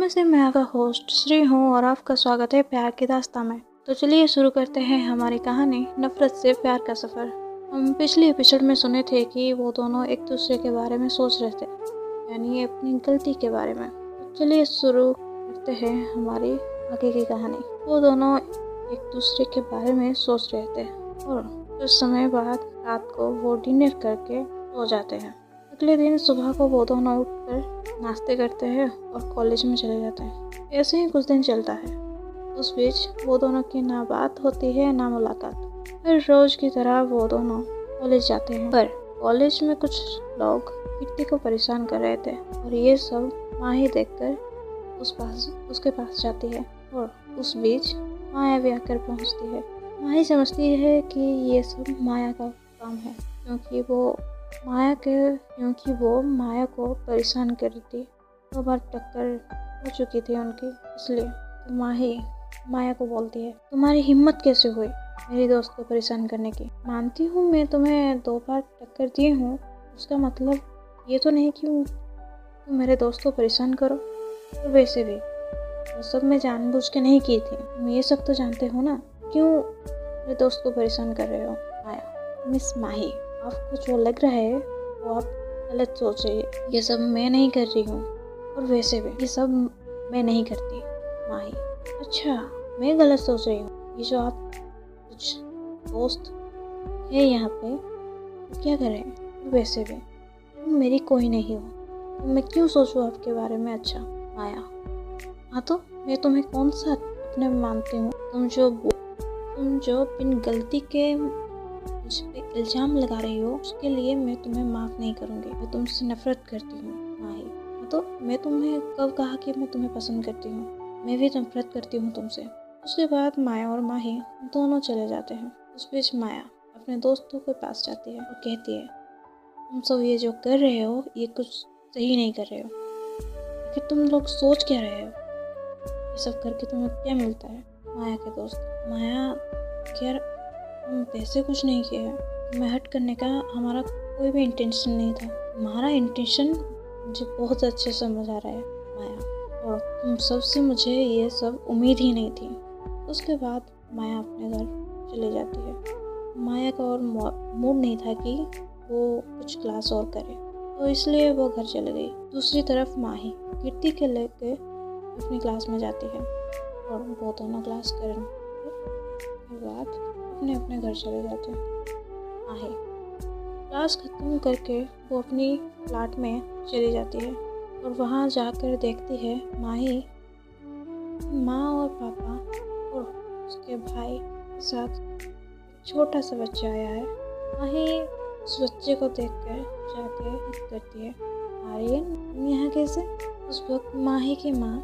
नमस्ते, मैं आपका होस्ट श्री हूँ और आपका स्वागत है प्यार की दास्तां में। तो चलिए शुरू करते हैं हमारी कहानी नफरत से प्यार का सफ़र। हम पिछले एपिसोड में सुने थे कि वो दोनों एक दूसरे के बारे में सोच रहे थे, यानी अपनी गलती के बारे में। तो चलिए शुरू करते हैं हमारी आगे की कहानी। वो दोनों एक दूसरे के बारे में सोच रहे थे और कुछ समय बाद रात को वो डिनर करके सो जाते हैं। अगले दिन सुबह को वो दोनों उठकर नाश्ते करते हैं और कॉलेज में चले जाते हैं। ऐसे ही कुछ दिन चलता है। उस बीच वो दोनों की ना बात होती है ना मुलाकात। हर रोज की तरह वो दोनों कॉलेज जाते हैं, पर कॉलेज में कुछ लोग कीर्ति को परेशान कर रहे थे और ये सब माही देखकर उसके पास जाती है और उस बीच माया भी आकर पहुंचती है। माही समझती है कि ये सब माया का काम है, क्योंकि वो माया को परेशान कर रही थी। 2 बार टक्कर हो चुकी थी उनकी, इसलिए तो माही माया को बोलती है, तुम्हारी हिम्मत कैसे हुई मेरी दोस्त को परेशान करने की? मानती हूँ मैं तुम्हें 2 बार टक्कर दी हूँ, उसका मतलब ये तो नहीं कि तुम मेरे दोस्त को परेशान करो। और वैसे भी वो सब मैं जानबूझ के नहीं की थी। तुम ये सब तो जानते हो ना, क्यों मेरे दोस्त को परेशान कर रहे हो? माया, मिस माही, आपको जो लग रहा है वो आप गलत सोच रही है। ये सब मैं नहीं कर रही हूँ, और वैसे भी ये सब मैं नहीं करती। माही, अच्छा, मैं गलत सोच रही हूँ? ये जो आप कुछ दोस्त है यहाँ पे, तो क्या कर रहे हैं? वैसे भी तुम मेरी कोई नहीं हो, तो मैं क्यों सोचूं आपके बारे में अच्छा? माया, हाँ तो मैं तुम्हें कौन सा अपने मानती हूँ? तुम जो बिन गलती के मुझ पे इल्जाम लगा रही हो, उसके लिए मैं तुम्हें माफ़ नहीं करूँगी। मैं तुमसे नफरत करती हूँ। माही, तो मैं तुम्हें कब कहा कि मैं तुम्हें पसंद करती हूँ? मैं भी नफरत करती हूँ तुमसे। उसके बाद माया और माही दोनों चले जाते हैं। उस बीच माया अपने दोस्तों के पास जाती है और कहती है, तुम सब ये जो कर रहे हो ये कुछ सही नहीं कर रहे हो। कि तुम लोग सोच क्या रहे हो? ये सब करके तुम्हें क्या मिलता है? माया के दोस्त, माया, खैर हम वैसे कुछ नहीं किया है। तुम्हें हर्ट करने का हमारा कोई भी इंटेंशन नहीं था। तुम्हारा इंटेंशन मुझे बहुत अच्छे से समझ आ रहा है माया, और तुम सबसे मुझे ये सब उम्मीद ही नहीं थी। उसके बाद माया अपने घर चली जाती है। माया का और मूड नहीं था कि वो कुछ क्लास और करे, तो इसलिए वो घर चली गई। दूसरी तरफ माही कीर्ति के लेके अपनी क्लास में जाती है और वो दोनों क्लास करने के बाद अपने घर चले जाते हैं। माही क्लास खत्म करके वो अपनी फ्लैट में चली जाती है और वहाँ जाकर देखती है माही माँ और पापा और उसके भाई के साथ एक छोटा सा बच्चा आया है। माही उस बच्चे को देखकर जाके हक करती है, आर्यन यहाँ कैसे? उस वक्त माही की माँ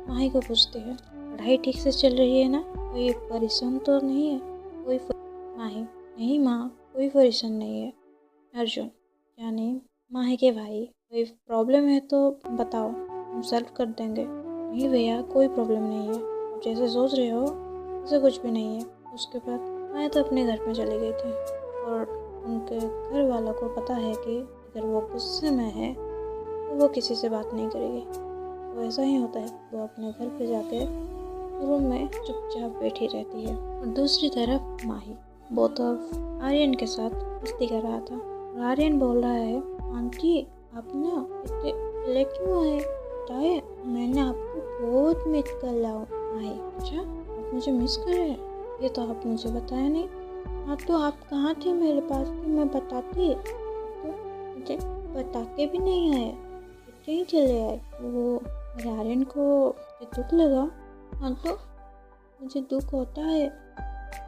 माही को पूछती है, पढ़ाई ठीक से चल रही है ना? कोई परेशान तो नहीं है? माही, नहीं माँ, कोई परेशान नहीं है। अर्जुन, यानी माही के भाई, कोई प्रॉब्लम है तो बताओ, हम सॉल्व कर देंगे। नहीं भैया, कोई प्रॉब्लम नहीं है, आप जैसे सोच रहे हो ऐसे कुछ भी नहीं है। उसके बाद मैं तो अपने घर में चली गई थी और उनके घर वालों को पता है कि अगर वो गुस्से में है तो वो किसी से बात नहीं करेगी। तो ऐसा ही होता है, वो अपने घर पे जाके रूम में चुपचाप बैठी रहती है। और दूसरी तरफ माही बोथ ऑफ आर्यन के साथ मस्ती कर रहा था और आर्यन बोल रहा है, आंटी आप ना इतने लेट क्यों आए? बताए, मैंने आपको बहुत मिस कर रहा हूँ। माही, अच्छा आप मुझे मिस कर रहे हैं? ये तो आप मुझे बताया नहीं। हाँ तो आप कहाँ थे मेरे पास कि मैं बताती? तो मुझे बता के भी नहीं आए, इतने ही चले आए। वो मेरे आर्यन को दुख लगा। हाँ तो मुझे दुख होता है,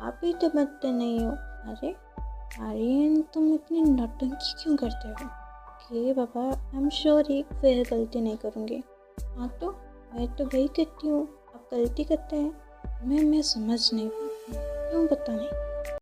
आप ही तो बनते नहीं हो। अरे आर्यन, तुम इतनी नौटंकी क्यों करते हो? कि बाबा आई एम सॉरी, फिर गलती नहीं करूँगी। हाँ तो मैं तो वही करती हूँ, आप गलती करते हैं। मैं समझ नहीं पाती, क्यों पता नहीं।